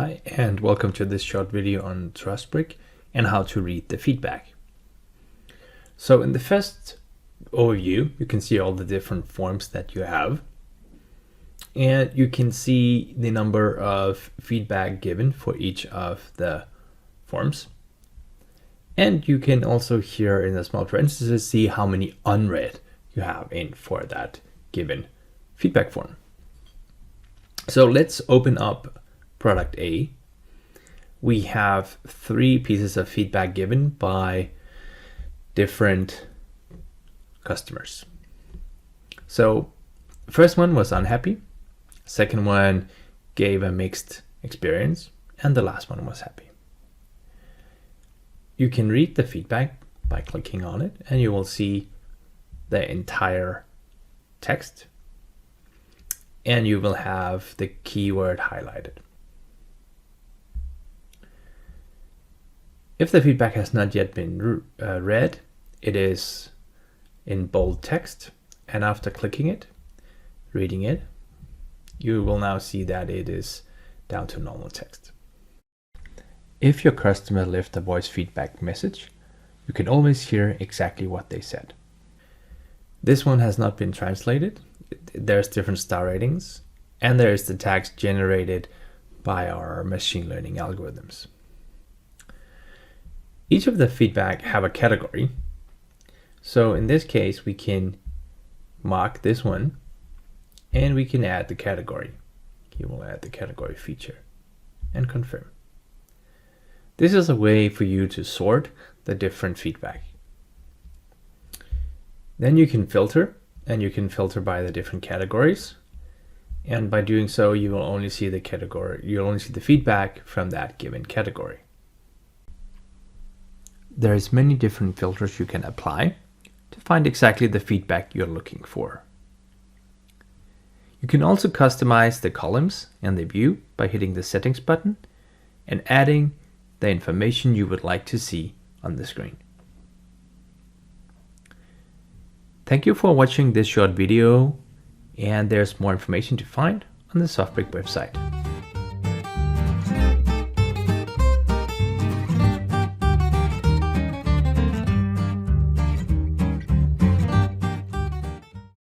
Hi, and welcome to this short video on Softbrik and how to read the feedback. So in the first overview, you can see all the different forms that you have. And you can see the number of feedback given for each of the forms. And you can also here in the small parentheses see how many unread you have in for that given feedback form. So let's open up product A. We have 3 pieces of feedback given by different customers. So first one was unhappy, second one gave a mixed experience, and the last one was happy. You can read the feedback by clicking on it, and you will see the entire text, and you will have the keyword highlighted. If the feedback has not yet been read, it is in bold text, and after clicking it, reading it, you will now see that it is down to normal text. If your customer left a voice feedback message, you can always hear exactly what they said. This one has not been translated. There's different star ratings, and there is the tags generated by our machine learning algorithms. Each of the feedback have a category. So in this case, we can mark this one and we can add the category. You will add the category feature and confirm. This is a way for you to sort the different feedback. Then you can filter, and you can filter by the different categories. And by doing so, you will only see the category, you'll only see the feedback from that given category. There's many different filters you can apply to find exactly the feedback you're looking for. You can also customize the columns and the view by hitting the settings button and adding the information you would like to see on the screen. Thank you for watching this short video, and there's more information to find on the Softbrik website.